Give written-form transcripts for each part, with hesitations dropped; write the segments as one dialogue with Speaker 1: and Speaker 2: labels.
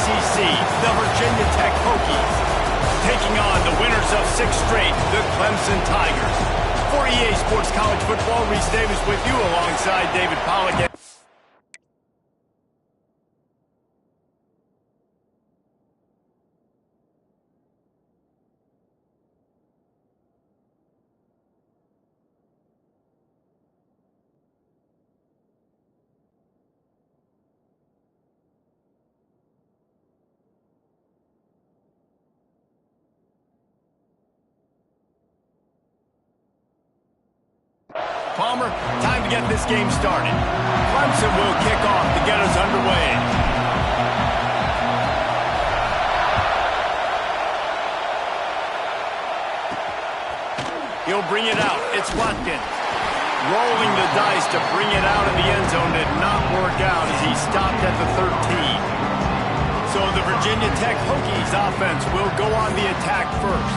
Speaker 1: ACC, the Virginia Tech Hokies, taking on the winners of 6 straight, the Clemson Tigers. For EA Sports College Football, Reese Davis with you alongside David Pollack. Palmer, time to get this game started. Clemson will kick off to get us underway. He'll bring it out. It's Watkins. Rolling the dice to bring it out of the end zone did not work out as he stopped at the 13. So the Virginia Tech Hokies offense will go on the attack first.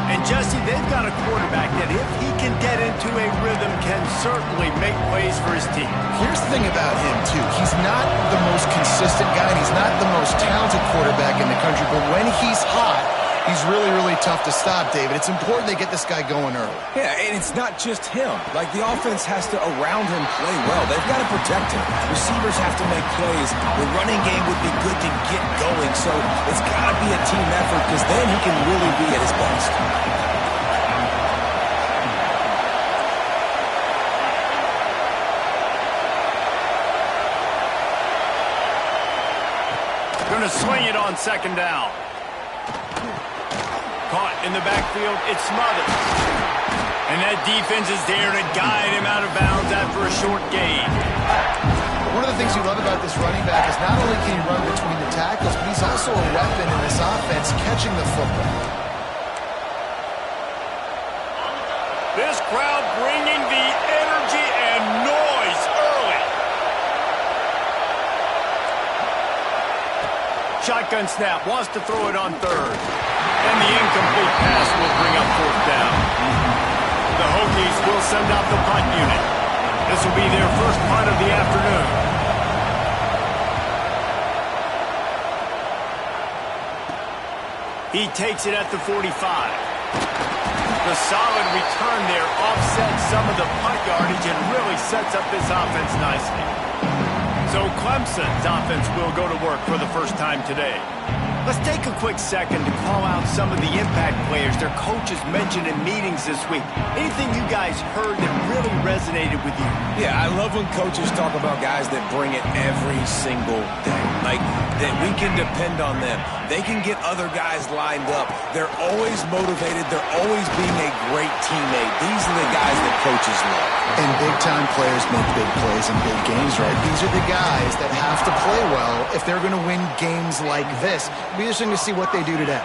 Speaker 1: And Jesse, they've got a quarterback that if he can get into a rhythm can certainly make plays for his team.
Speaker 2: Here's the thing about him, too. He's not the most consistent guy, and he's not the most talented quarterback in the country, but when he's hot, he's really, really tough to stop, David. It's important they get this guy going early.
Speaker 3: Yeah, and it's not just him. Like, the offense has to, around him, play well. They've got to protect him. Receivers have to make plays. The running game would be good to get going, so it's got to be a team effort because then he can really be at his best.
Speaker 1: Going to swing it on 2nd down. Caught in the backfield, it's smothered. And that defense is there to guide him out of bounds after a short gain.
Speaker 2: One of the things you love about this running back is not only can he run between the tackles, but he's also a weapon in this offense catching the football.
Speaker 1: This crowd bringing the energy and noise early. Shotgun snap, wants to throw it on 3rd. And the incomplete pass will bring up 4th down. The Hokies will send out the punt unit. This will be their first punt of the afternoon. He takes it at the 45. The solid return there offsets some of the punt yardage and really sets up this offense nicely. So Clemson's offense will go to work for the first time today. Let's take a quick second to call out some of the impact players their coaches mentioned in meetings this week. Anything you guys heard that really resonated with you?
Speaker 3: Yeah, I love when coaches talk about guys that bring it every single day. Like, that we can depend on them. They can get other guys lined up. They're always motivated. They're always being a great teammate. These are the guys that coaches love.
Speaker 2: And big-time players make big plays in big games, right? These are the guys that have to play well if they're going to win games like this. It'll be interesting to see what they do today.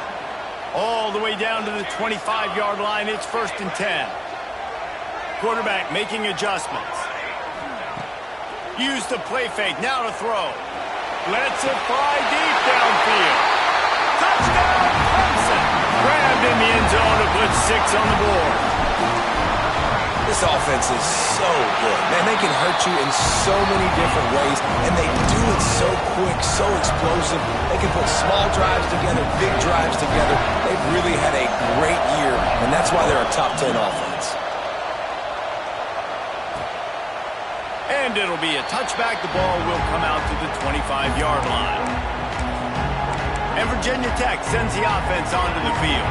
Speaker 1: All the way down to the 25-yard line. It's 1st and 10. Quarterback making adjustments. Use the play fake. Now to throw. Lets it fly deep downfield. Touchdown, Clemson. Grabbed in the end zone to put 6 on the board.
Speaker 3: This offense is so good. Man, they can hurt you in so many different ways, and they do it so quick, so explosive. They can put small drives together, big drives together. They've really had a great year, and that's why they're a top 10 offense.
Speaker 1: And it'll be a touchback. The ball will come out to the 25-yard line. And Virginia Tech sends the offense onto the field.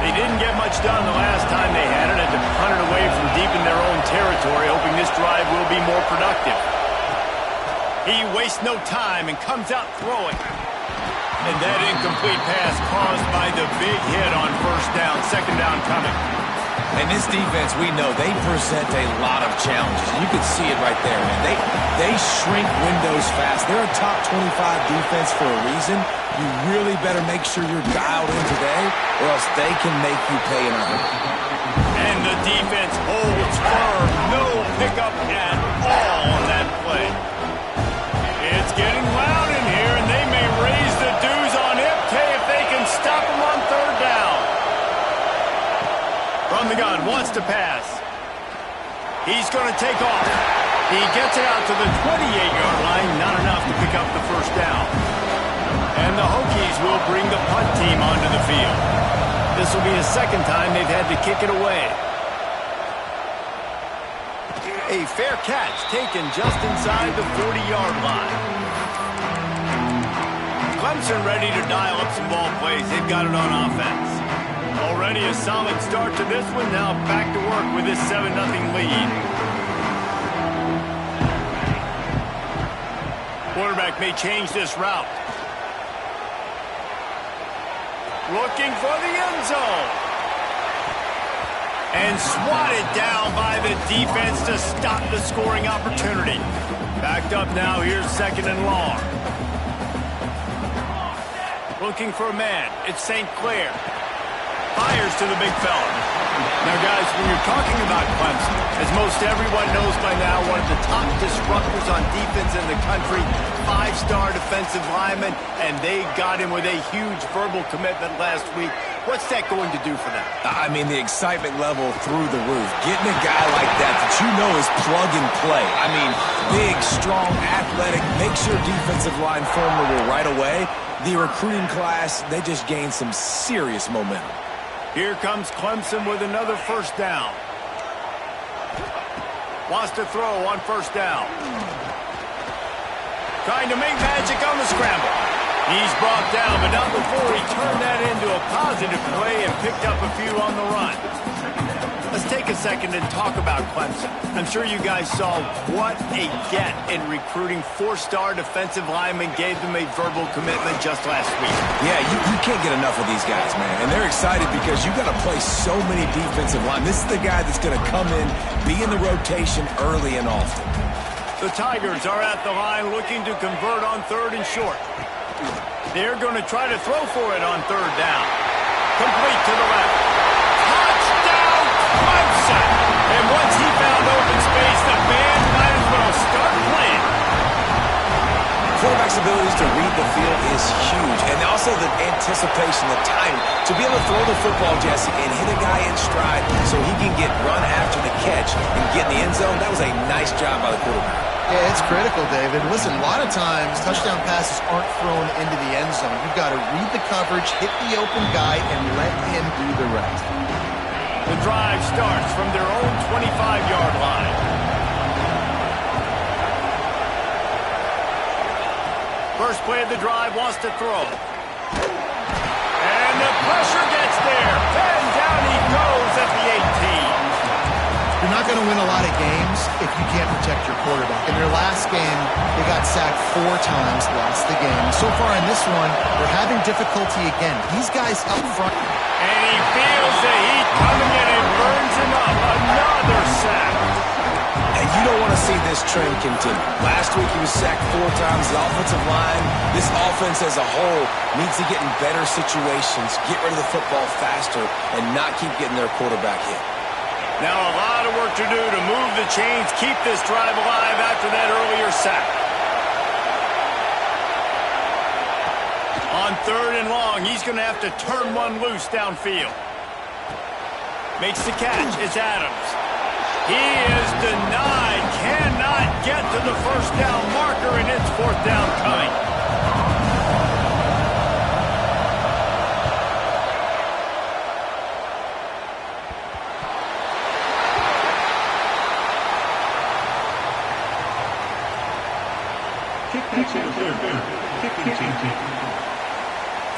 Speaker 1: They didn't get much done the last time they had it, and to punt it away from deep in their own territory, hoping this drive will be more productive. He wastes no time and comes out throwing. And that incomplete pass caused by the big hit on 1st down, 2nd down coming.
Speaker 3: And this defense, we know, they present a lot of challenges. You can see it right there, man. They shrink windows fast. They're a top 25 defense for a reason. You really better make sure you're dialed in today, or else they can make you pay in a hurry.
Speaker 1: And the defense holds firm. No pickup at all on that play. It's getting loud in here, and they may raise the dues on Ipte if they can stop him on 3rd down. From the gun, wants to pass. He's going to take off. He gets it out to the 28-yard line, not enough to pick up the 1st down. And the Hokies will bring the punt team onto the field. This will be the second time they've had to kick it away. A fair catch taken just inside the 40-yard line. Clemson ready to dial up some ball plays. They've got it on offense. Already a solid start to this one. Now back to work with this 7-0 lead. Quarterback may change this route. Looking for the end zone. And swatted down by the defense to stop the scoring opportunity. Backed up now. Here's 2nd and long. Looking for a man. It's St. Clair. Fires to the big fella. Now, guys, when you're talking about Clemson, as most everyone knows by now, one of the top disruptors on defense in the country, 5-star defensive lineman, and they got him with a huge verbal commitment last week. What's that going to do for them?
Speaker 3: I mean, the excitement level through the roof. Getting a guy like that you know is plug and play. I mean, big, strong, athletic, makes your defensive line formidable right away. The recruiting class, they just gained some serious momentum.
Speaker 1: Here comes Clemson with another first down. Wants to throw on first down. Trying to make magic on the scramble. He's brought down, but not before he turned that into a positive play and picked up a few on the run. Let's take a second and talk about Clemson. I'm sure you guys saw what a get in recruiting. 4-star defensive linemen gave them a verbal commitment just last week.
Speaker 3: Yeah, you can't get enough of these guys, man. And they're excited because you got to play so many defensive line. This is the guy that's going to come in, be in the rotation early and often.
Speaker 1: The Tigers are at the line looking to convert on 3rd and short. They're going to try to throw for it on 3rd down. Complete to the left. Touchdown, Clemson! And once he found open space, the band might as well start playing.
Speaker 3: Quarterback's abilities to read the field is huge. And also the anticipation, the time to be able to throw the football, Jesse, and hit a guy in stride so he can get run after the catch and get in the end zone. That was a nice job by the quarterback.
Speaker 2: Yeah, it's critical, David. Listen, a lot of times touchdown passes aren't thrown into the end zone. You've got to read the coverage, hit the open guy, and let him do the rest.
Speaker 1: The drive starts from their own 25-yard line. First play of the drive, wants to throw. And the pressure gets there. And down he goes at the 18.
Speaker 2: You're not going to win a lot of games if you can't protect your quarterback. In their last game, they got sacked 4 times, lost the game. So far in this one, they're having difficulty again. These guys up front.
Speaker 1: And he feels the heat coming in and burns him up. Another sack.
Speaker 3: And you don't want to see this trend continue. Last week he was sacked 4 times. The offensive line, this offense as a whole, needs to get in better situations, get rid of the football faster, and not keep getting their quarterback hit.
Speaker 1: Now a lot of work to do to move the chains, keep this drive alive after that earlier sack. On 3rd and long, he's going to have to turn one loose downfield. Makes the catch. It's Adams. He is denied. Cannot get to the first down marker, and it's 4th down coming.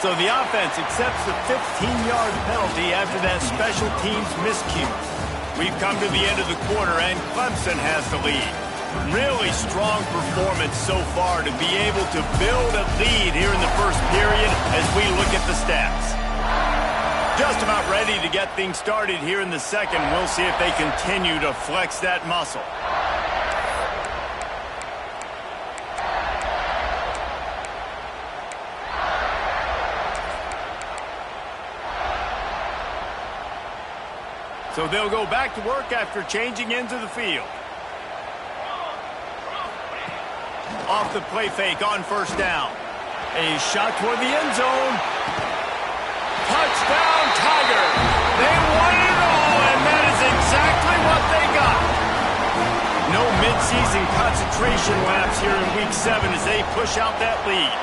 Speaker 1: So the offense accepts the 15-yard penalty after that special teams miscue. We've come to the end of the quarter, and Clemson has the lead. Really strong performance so far to be able to build a lead here in the first period as we look at the stats. Just about ready to get things started here in the second. We'll see if they continue to flex that muscle. So they'll go back to work after changing into the field. Off the play fake on first down. A shot toward the end zone. Touchdown, Tigers. They won it all, and that is exactly what they got. No midseason concentration lapse here in Week 7 as they push out that lead.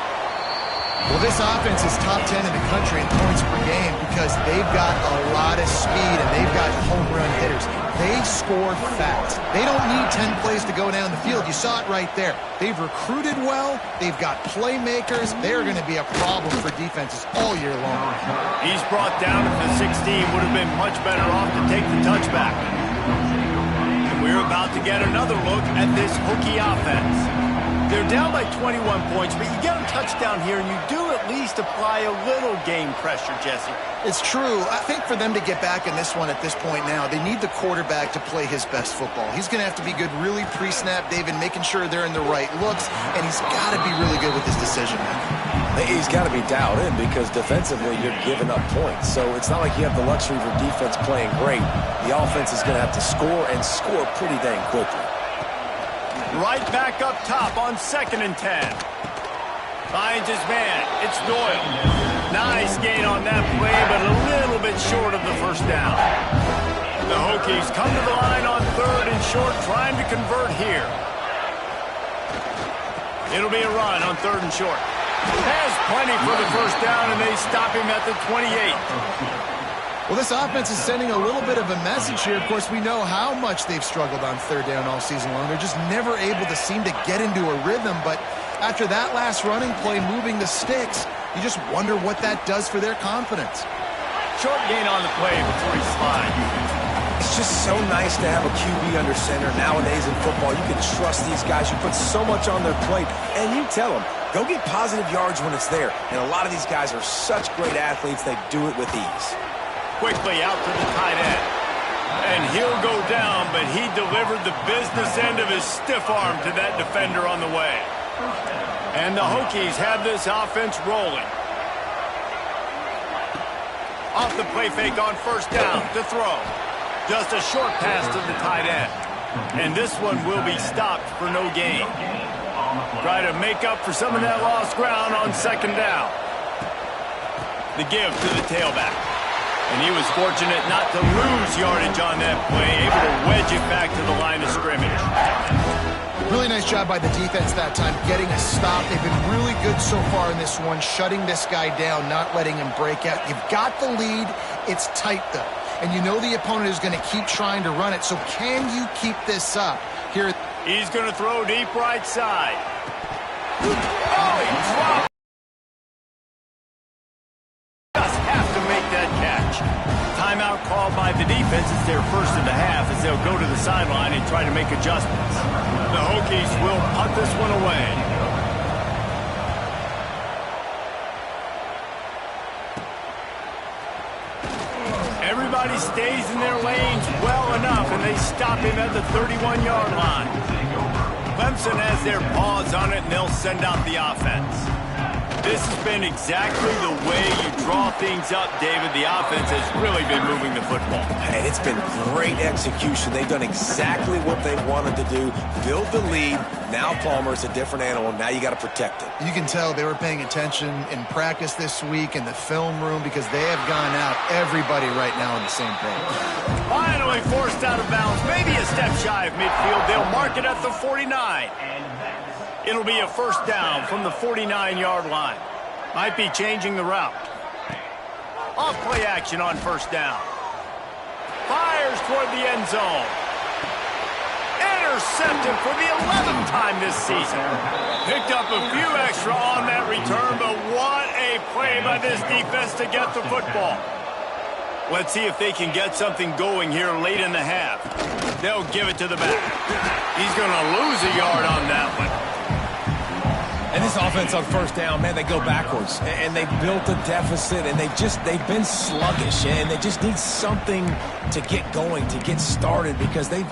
Speaker 2: Well, this offense is top 10 in the country in points per game because they've got a lot of speed and they've got home run hitters. They score fast. They don't need 10 plays to go down the field. You saw it right there. They've recruited well. They've got playmakers. They're going to be a problem for defenses all year long.
Speaker 1: He's brought down at the 16. Would have been much better off to take the touchback. And we're about to get another look at this Hokie offense. They're down by 21 points, but you get a touchdown here, and you do at least apply a little game pressure, Jesse.
Speaker 2: It's true. I think for them to get back in this one at this point now, they need the quarterback to play his best football. He's going to have to be good really pre-snap, David, making sure they're in the right looks, and he's got to be really good with his decision making.
Speaker 3: He's got to be dialed in because defensively you're giving up points. So it's not like you have the luxury of your defense playing great. The offense is going to have to score and score pretty dang quickly.
Speaker 1: Right back up top on 2nd and 10. Finds his man. It's Doyle. Nice gain on that play, but a little bit short of the first down. The Hokies come to the line on 3rd and short, trying to convert here. It'll be a run on 3rd and short. Has plenty for the first down, and they stop him at the 28.
Speaker 2: Well, this offense is sending a little bit of a message here. Of course, we know how much they've struggled on 3rd down all season long. They're just never able to seem to get into a rhythm. But after that last running play, moving the sticks, you just wonder what that does for their confidence.
Speaker 1: Short gain on the play before he slides.
Speaker 3: It's just so nice to have a QB under center. Nowadays in football, you can trust these guys. You put so much on their plate, and you tell them, go get positive yards when it's there. And a lot of these guys are such great athletes, they do it with ease.
Speaker 1: Quickly out to the tight end. And he'll go down, but he delivered the business end of his stiff arm to that defender on the way. And the Hokies have this offense rolling. Off the play fake on 1st down to throw. Just a short pass to the tight end. And this one will be stopped for no gain. Try to make up for some of that lost ground on 2nd down. The give to the tailback. And he was fortunate not to lose yardage on that play, able to wedge it back to the line of scrimmage.
Speaker 2: Really nice job by the defense that time, getting a stop. They've been really good so far in this one, shutting this guy down, not letting him break out. You've got the lead. It's tight, though. And you know the opponent is going to keep trying to run it. So can you keep this up? Here,
Speaker 1: he's going to throw deep right side. Oh, he dropped. Just have to make that catch. Timeout called by the defense. It's their 1st of the half as they'll go to the sideline and try to make adjustments. The Hokies will punt this one away. Everybody stays in their lanes well enough, and they stop him at the 31-yard line. Clemson has their paws on it, and they'll send out the offense. This has been exactly the way you draw things up, David. The offense has really been moving the football.
Speaker 3: And it's been great execution. They've done exactly what they wanted to do. Build the lead. Now Palmer's a different animal. Now you got to protect it.
Speaker 2: you can tell they were paying attention in practice this week in the film room because they have gone out, everybody right now on the same page.
Speaker 1: Finally forced out of bounds. Maybe a step shy of midfield. They'll mark it at the 49. It'll be a first down from the 49-yard line. Might be changing the route. Off play action on first down. Fires toward the end zone. Intercepted for the 11th time this season. Picked up a few extra on that return, but what a play by this defense to get the football. Let's see if they can get something going here late in the half. They'll give it to the back. He's going to lose a yard on that one.
Speaker 3: And this offense on first down, man, they go backwards. And they built a deficit, and they've been sluggish. And they just need something to get going, to get started, because they've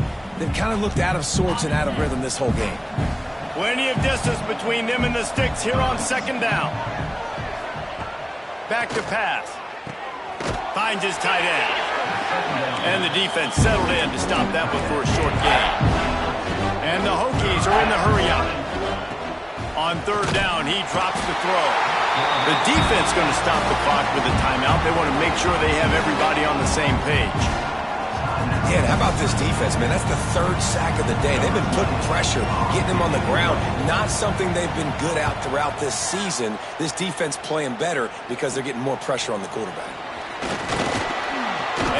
Speaker 3: kind of looked out of sorts and out of rhythm this whole game.
Speaker 1: Plenty of distance between them and the sticks here on second down. Back to pass. Finds his tight end. And the defense settled in to stop that one for a short gain. And the Hokies are in the hurry-up. On third down, he drops the throw. The defense going to stop the clock with a timeout. They want to make sure they have everybody on the same page.
Speaker 3: Yeah, and how about this defense, man? That's the third sack of the day. They've been putting pressure, getting him on the ground. Not something they've been good at throughout this season. This defense playing better because they're getting more pressure on the quarterback.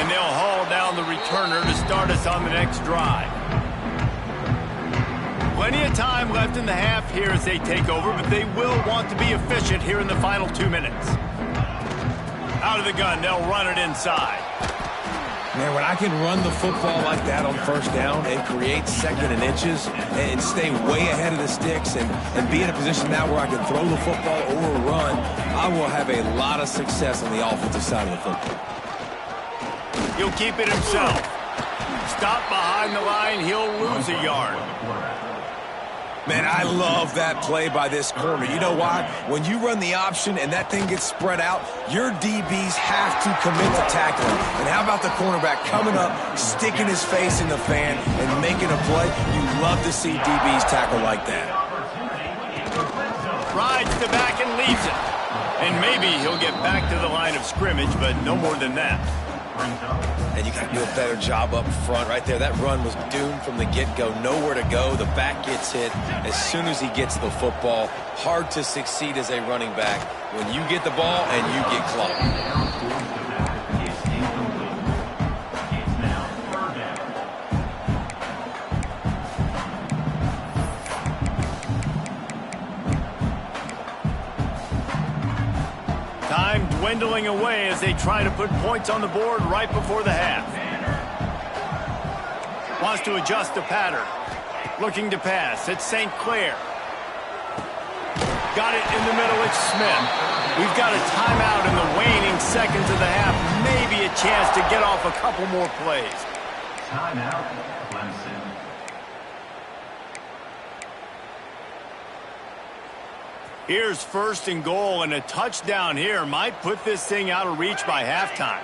Speaker 1: And they'll haul down the returner to start us on the next drive. Plenty of time left in the half here as they take over, but they will want to be efficient here in the final 2 minutes. Out of the gun, they'll run it inside.
Speaker 3: Man, when I can run the football like that on first down and create second and inches and stay way ahead of the sticks and be in a position now where I can throw the football or run, I will have a lot of success on the offensive side of the football.
Speaker 1: He'll keep it himself. Stop behind the line, he'll lose a yard.
Speaker 3: Man, I love that play by this corner. You know why? When you run the option and that thing gets spread out, your DBs have to commit to tackling. And how about the cornerback coming up, sticking his face in the fan, and making a play? You love to see DBs tackle like that.
Speaker 1: Rides the back and leaves it. And maybe he'll get back to the line of scrimmage, but no more than that.
Speaker 3: And you got to do a better job up front right there. That run was doomed from the get-go. Nowhere to go. The back gets hit as soon as he gets the football. Hard to succeed as a running back when you get the ball and you get clogged.
Speaker 1: Time dwindling away as they try to put points on the board right before the half. Wants to adjust the pattern. Looking to pass. It's St. Clair. Got it in the middle. It's Smith. We've got a timeout in the waning seconds of the half. Maybe a chance to get off a couple more plays.
Speaker 4: Timeout, Clemson.
Speaker 1: Here's first and goal, and a touchdown here might put this thing out of reach by halftime.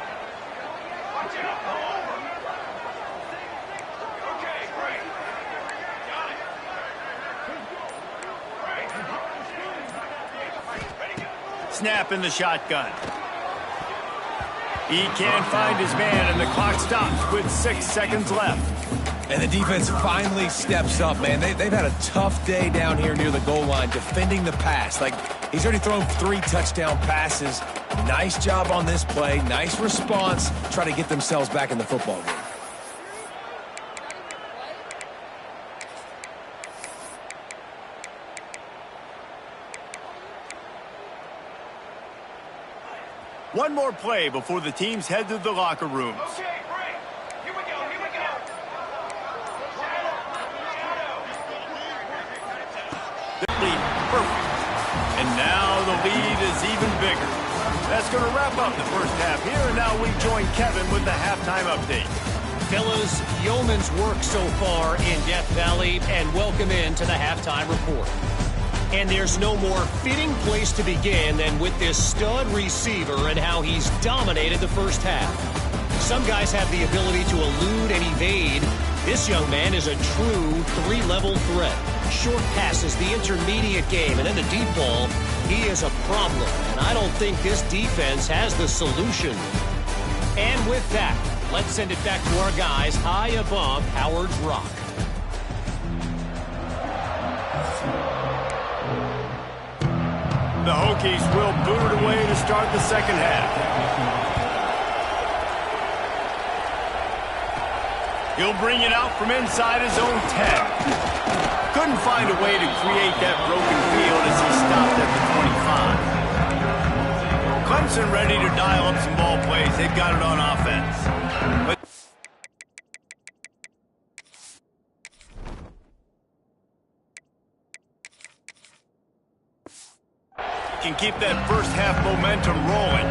Speaker 1: Snap in the shotgun. He can't find his man, and the clock stops with 6 seconds left.
Speaker 3: And the defense finally steps up, man. They've had a tough day down here near the goal line defending the pass. Like, he's already thrown 3 touchdown passes. Nice job on this play. Nice response. Try to get themselves back in the football game.
Speaker 1: One more play before the teams head to the locker rooms. Perfect. And now the lead is even bigger. That's going to wrap up the first half here, and now we join Kevin with the halftime update.
Speaker 5: Fellas, yeoman's work so far in Death Valley, and welcome into the halftime report. And there's no more fitting place to begin than with this stud receiver and how he's dominated the first half. Some guys have the ability to elude and evade. This young man is a true 3-level threat. Short passes, the intermediate game, and then the deep ball, he is a problem. And I don't think this defense has the solution. And with that, let's send it back to our guys high above Howard's Rock.
Speaker 1: The Hokies will boot it away to start the second half. He'll bring it out from inside his own 10. Couldn't find a way to create that broken field as he stopped at the 25. Clemson ready to dial up some ball plays. They've got it on offense. But can keep that first half momentum rolling.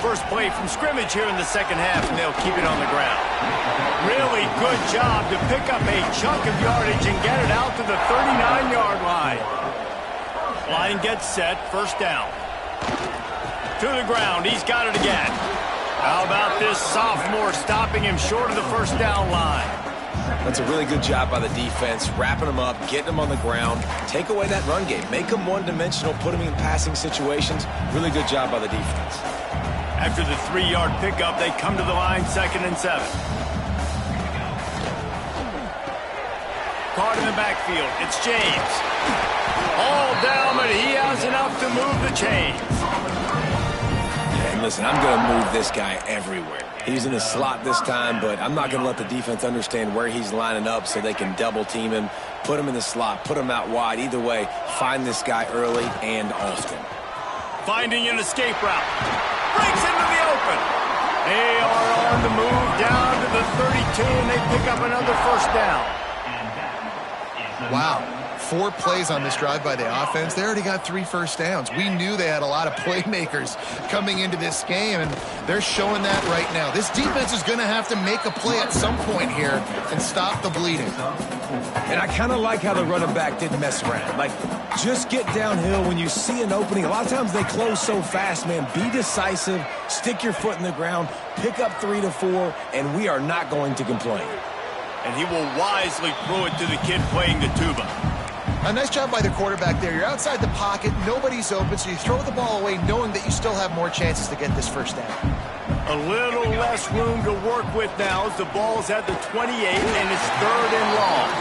Speaker 1: First play from scrimmage here in the second half, and they'll keep it on the ground. Really good job to pick up a chunk of yardage and get it out to the 39-yard line. Line gets set, first down. To the ground, he's got it again. How about this sophomore stopping him short of the first down line?
Speaker 3: That's a really good job by the defense, wrapping them up, getting them on the ground, take away that run game, make them one-dimensional, put them in passing situations. Really good job by the defense.
Speaker 1: After the 3-yard pickup, they come to the line, 2nd and 7. Caught in the backfield, it's James. All down, but he has enough to move the chains.
Speaker 3: And listen, I'm going to move this guy everywhere. He's in the slot this time, but I'm not going to let the defense understand where he's lining up so they can double team him, put him in the slot, put him out wide. Either way, find this guy early and often.
Speaker 1: Finding an escape route. Breaks into the open. They are on the move down to the 32, and they pick up another 1st down.
Speaker 2: Wow. 4 plays on this drive by the offense. They already got 3 first downs. We knew they had a lot of playmakers coming into this game, and they're showing that right now. This defense is going to have to make a play at some point here and stop the bleeding.
Speaker 3: And I kind of like how the running back didn't mess around. Like, just get downhill when you see an opening. A lot of times they close so fast, man. Be decisive, stick your foot in the ground, pick up 3 to 4, and we are not going to complain.
Speaker 1: And he will wisely throw it to the kid playing the tuba.
Speaker 2: A nice job by the quarterback there. You're outside the pocket, nobody's open, so you throw the ball away knowing that you still have more chances to get this 1st down.
Speaker 1: A little less room to work with now as the ball's at the 28 and it's 3rd and long.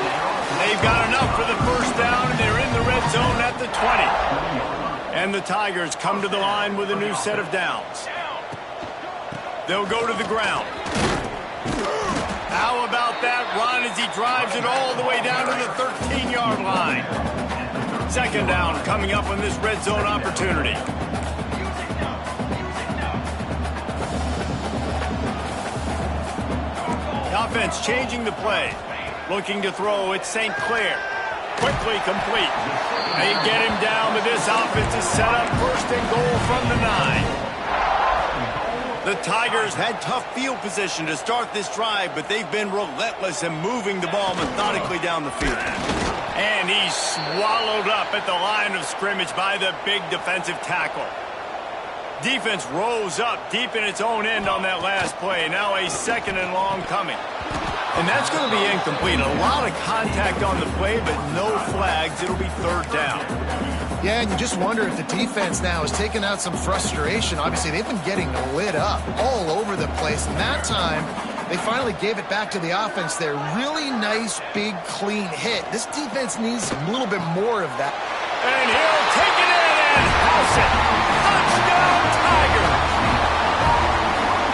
Speaker 1: They've got enough for the 1st down and they're in the red zone at the 20. And the Tigers come to the line with a new set of downs. They'll go to the ground. How about that run as he drives it all the way down to the 13-yard line? 2nd down coming up on this red zone opportunity. The offense changing the play. Looking to throw, it's St. Clair. Quickly complete. They get him down, but this offense is set up 1st and goal from the 9. The Tigers had tough field position to start this drive, but they've been relentless in moving the ball methodically down the field. And he's swallowed up at the line of scrimmage by the big defensive tackle. Defense rose up deep in its own end on that last play. Now a 2nd and long coming. And that's going to be incomplete. A lot of contact on the play, but no flags. It'll be 3rd down.
Speaker 2: Yeah, and you just wonder if the defense now is taking out some frustration. Obviously, they've been getting lit up all over the place. And that time, they finally gave it back to the offense there. Really nice, big, clean hit. This defense needs a little bit more of that.
Speaker 1: And he'll take it in and house it. Touchdown, Tigers!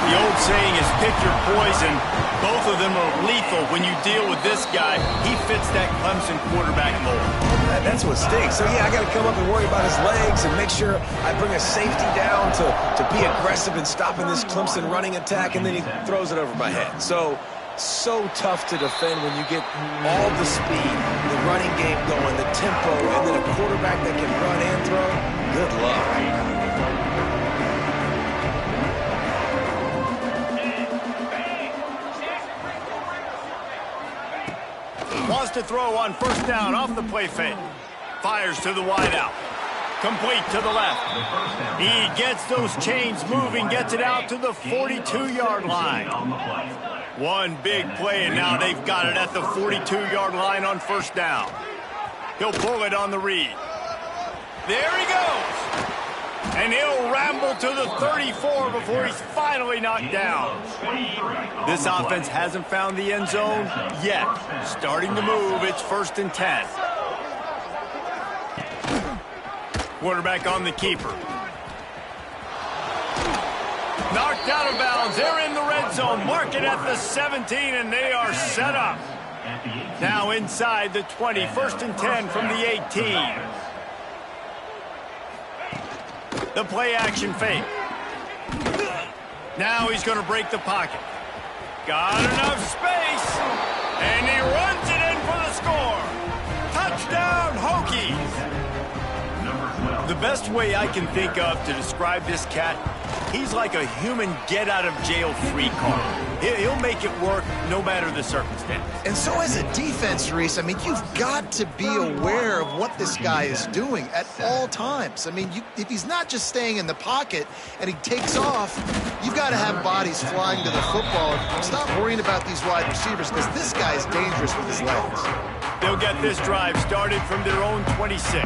Speaker 1: The old saying is pick your poison. Both of them are lethal when you deal with this guy. He fits that Clemson quarterback mold.
Speaker 3: That's what stinks. So, yeah, I got to come up and worry about his legs and make sure I bring a safety down to be aggressive in stopping this Clemson running attack, and then he throws it over my head. So tough to defend when you get all the speed, the running game going, the tempo, and then a quarterback that can run and throw. Good luck.
Speaker 1: Wants to throw on 1st down off the play fake. Fires to the wideout. Complete to the left. He gets those chains moving, gets it out to the 42-yard line. One big play, and now they've got it at the 42-yard line on 1st down. He'll pull it on the read. There he goes. And he'll ramble to the 34 before he's finally knocked down. This offense hasn't found the end zone yet. Starting to move, it's 1st and 10. Quarterback on the keeper. Knocked out of bounds. They're in the red zone. Mark it at the 17, and they are set up. Now inside the 20. 1st and 10 from the 18. The play action fake. Now he's going to break the pocket. Got enough space. And he runs it in for the score. Touchdown, Hokies. The best way I can think of to describe this cat, he's like a human get-out-of-jail-free card. He'll make it work no matter the circumstance.
Speaker 2: And so as a defense, Reese, I mean, you've got to be aware of what this guy is doing at all times. I mean, if he's not just staying in the pocket and he takes off, you've got to have bodies flying to the football. Stop worrying about these wide receivers because this guy is dangerous with his legs.
Speaker 1: They'll get this drive started from their own 26.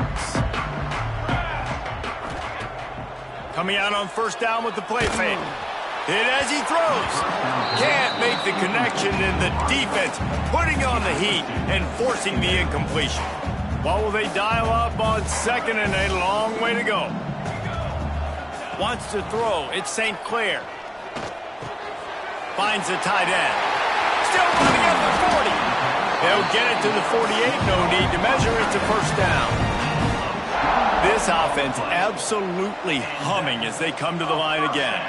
Speaker 1: Coming out on first down with the play fake. Hit as he throws. Can't make the connection, and the defense putting on the heat and forcing the incompletion. What will they dial up on second and a long way to go? Wants to throw. It's St. Clair. Finds the tight end. Still running at the 40. They'll get it to the 48. No need to measure. It's a first down. This offense absolutely humming as they come to the line again.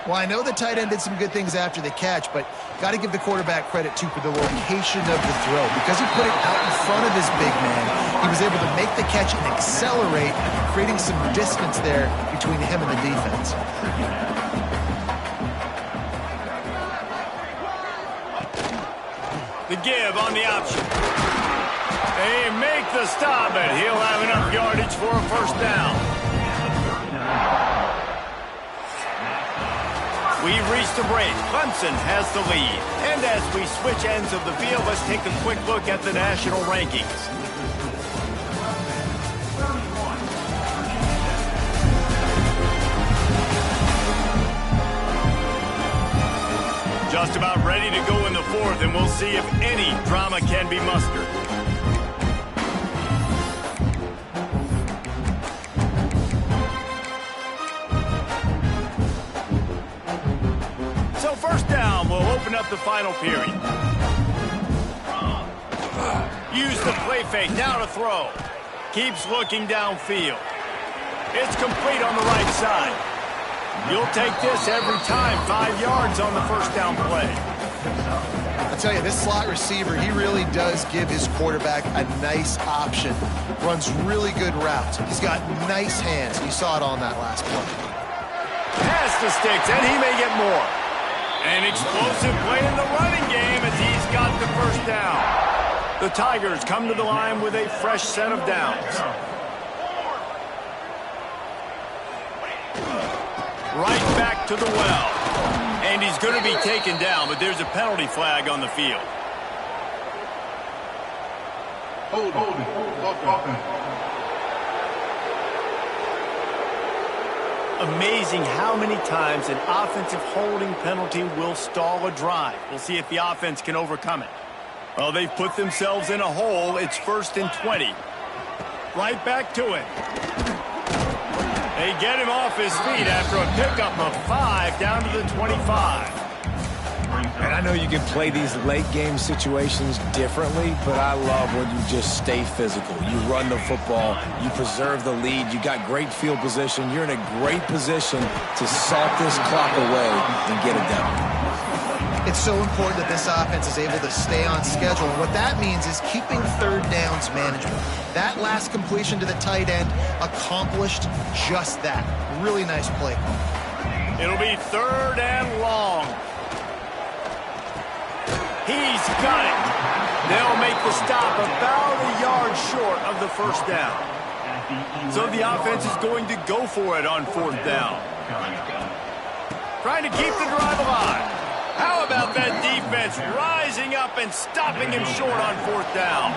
Speaker 2: Well, I know the tight end did some good things after the catch, but got to give the quarterback credit, too, for the location of the throw. Because he put it out in front of his big man, he was able to make the catch and accelerate, creating some distance there between him and the defense.
Speaker 1: The give on the option. They make the stop, and he'll have enough yardage for a first down. We've reached the break. Clemson has the lead. And as we switch ends of the field, let's take a quick look at the national rankings. Just about ready to go in the fourth, and we'll see if any drama can be mustered. So first down, we'll open up the final period. Use the play fake, now to throw. Keeps looking downfield. It's complete on the right side. You'll take this every time. 5 yards on the first down play.
Speaker 2: I'll tell you, this slot receiver, he really does give his quarterback a nice option. Runs really good routes. He's got nice hands. You saw it on that last play.
Speaker 1: Pass to Sticks, and he may get more. An explosive play in the running game as he's got the first down. The Tigers come to the line with a fresh set of downs. Right back to the well. And he's going to be taken down, but there's a penalty flag on the field. Amazing how many times an offensive holding penalty will stall a drive. We'll see if the offense can overcome it. Well, they've put themselves in a hole. It's 1st and 20. Right back to it. They get him off his feet after a pickup of 5 down to the 25.
Speaker 3: And I know you can play these late game situations differently, but I love when you just stay physical. You run the football, you preserve the lead, you got great field position, you're in a great position to salt this clock away and get it done.
Speaker 2: It's so important that this offense is able to stay on schedule. And what that means is keeping third downs manageable. That last completion to the tight end accomplished just that. Really nice play call.
Speaker 1: It'll be 3rd and long. He's got it. They'll make the stop about a yard short of the first down. So the offense is going to go for it on 4th down. Trying to keep the drive alive. How about that defense rising up and stopping him short on 4th down?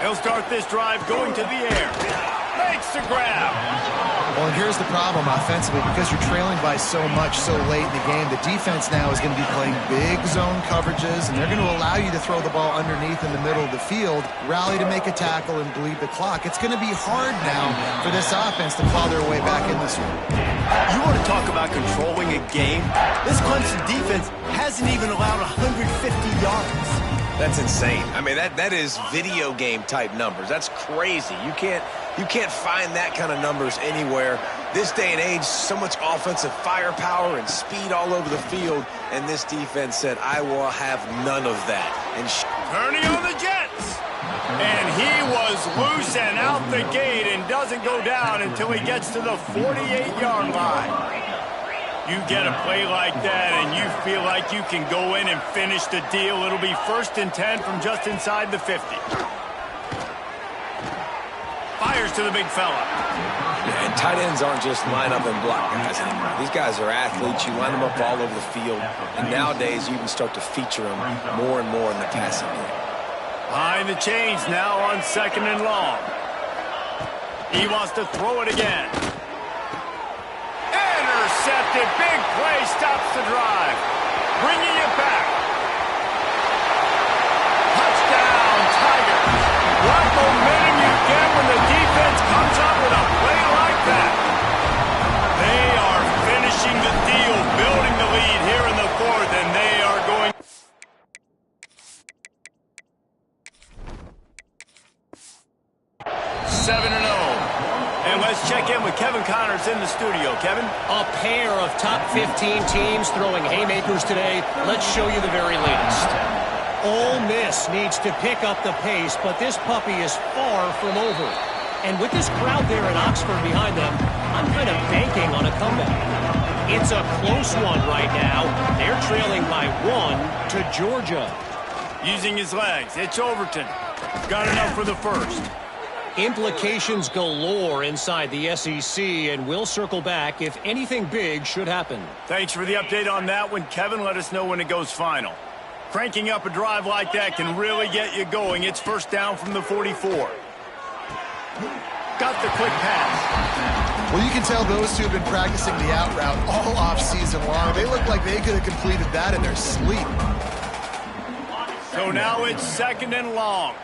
Speaker 1: He'll start this drive going to the air. Makes the grab.
Speaker 2: Well, and here's the problem offensively. Because you're trailing by so much so late in the game, the defense now is going to be playing big zone coverages, and they're going to allow you to throw the ball underneath in the middle of the field, rally to make a tackle, and bleed the clock. It's going to be hard now for this offense to claw their way back in this one.
Speaker 1: You want to talk about controlling a game? This Clemson defense hasn't even allowed 150 yards.
Speaker 3: That's insane. I mean, that is video game type numbers. That's crazy. You can't find that kind of numbers anywhere. This day and age, so much offensive firepower and speed all over the field, and this defense said, I will have none of that. And
Speaker 1: turning on the Jets. And he was is loose and out the gate and doesn't go down until he gets to the 48-yard line. You get a play like that and you feel like you can go in and finish the deal. It'll be 1st and 10 from just inside the 50. Fires to the big fella.
Speaker 3: Yeah, and tight ends aren't just line up and block guys anymore. These guys are athletes. You line them up all over the field. And nowadays, you can start to feature them more and more in the passing game.
Speaker 1: Behind the chains now on 2nd and long. He wants to throw it again. Intercepted. Big play stops the drive. Bringing it back. Touchdown, Tigers. What momentum you get when the defense comes up with a play like that. They are finishing the deal, building the lead here in the 4th, and they are going. Seven and 0. And let's check in with Kevin Connors in the studio. Kevin?
Speaker 5: A pair of top 15 teams throwing haymakers today. Let's show you the very latest. Ole Miss needs to pick up the pace, but this puppy is far from over. And with this crowd there in Oxford behind them, I'm kind of banking on a comeback. It's a close one right now. They're trailing by 1 to Georgia.
Speaker 1: Using his legs, it's Overton. Got enough for the first.
Speaker 5: Implications galore inside the SEC, and we'll circle back if anything big should happen.
Speaker 1: Thanks for the update on that one, Kevin. Let us know when it goes final. Cranking up a drive like that can really get you going. It's 1st down from the 44. Got the quick pass.
Speaker 2: Well, you can tell those two have been practicing the out route all off-season long. They look like they could have completed that in their sleep.
Speaker 1: So now it's 2nd and long.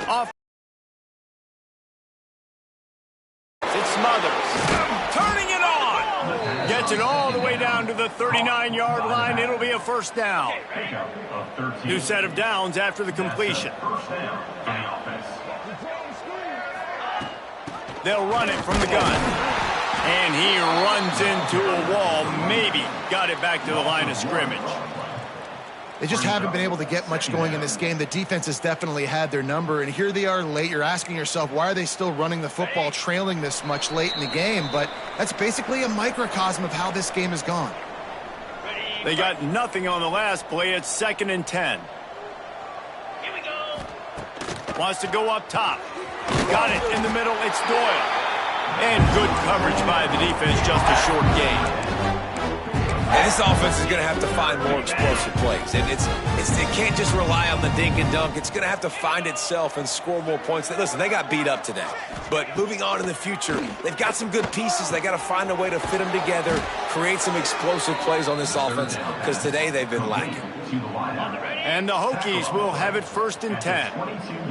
Speaker 1: Off. It smothers. Turning it on. Gets it all the way down to the 39-yard line. It'll be a 1st down. New set of downs after the completion. They'll run it from the gun. And he runs into a wall. Maybe got it back to the line of scrimmage.
Speaker 2: They just haven't been able to get much going in this game. The defense has definitely had their number, and here they are late. You're asking yourself, why are they still running the football, trailing this much late in the game? But that's basically a microcosm of how this game has gone.
Speaker 1: They got nothing on the last play. It's 2nd and 10.
Speaker 4: Here we go.
Speaker 1: Wants to go up top. Got it in the middle. It's Doyle. And good coverage by the defense, just a short gain.
Speaker 3: And this offense is going to have to find more explosive plays. And it can't just rely on the dink and dunk. It's going to have to find itself and score more points. Listen, they got beat up today. But moving on in the future, they've got some good pieces. They got to find a way to fit them together, create some explosive plays on this offense, because today they've been lacking.
Speaker 1: And the Hokies will have it 1st and 10.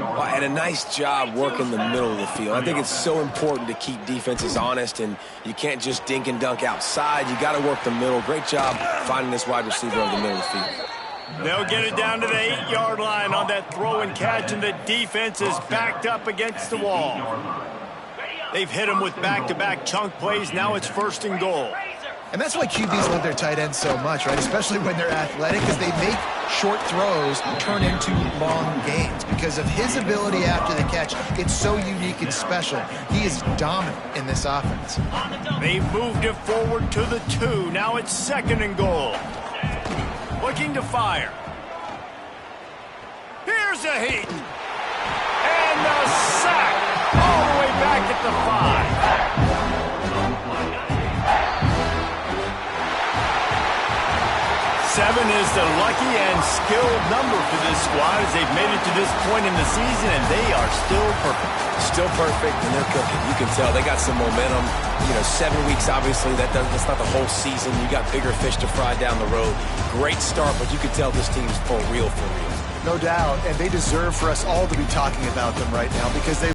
Speaker 3: Well, and a nice job working the middle of the field. I think it's so important to keep defenses honest, and you can't just dink and dunk outside. You got to work the middle. Great job finding this wide receiver over the middle of the field.
Speaker 1: They'll get it down to the 8-yard line on that throw and catch, and the defense is backed up against the wall. They've hit them with back-to-back chunk plays. Now it's 1st and goal.
Speaker 2: And that's why QBs love their tight ends so much, right? Especially when they're athletic, because they make short throws turn into long gains. Because of his ability after the catch, it's so unique and special. He is dominant in this offense.
Speaker 1: They've moved it forward to the 2. Now it's 2nd and goal. Looking to fire. Here's a Heaton. And the sack. All the way back at the 5. 7 is the lucky and skilled number for this squad as they've made it to this point in the season, and they are still perfect.
Speaker 3: Still perfect, and they're cooking. You can tell they got some momentum. 7 weeks, obviously, that's not the whole season. You got bigger fish to fry down the road. Great start, but you can tell this team's for real, for real.
Speaker 2: No doubt, and they deserve for us all to be talking about them right now because they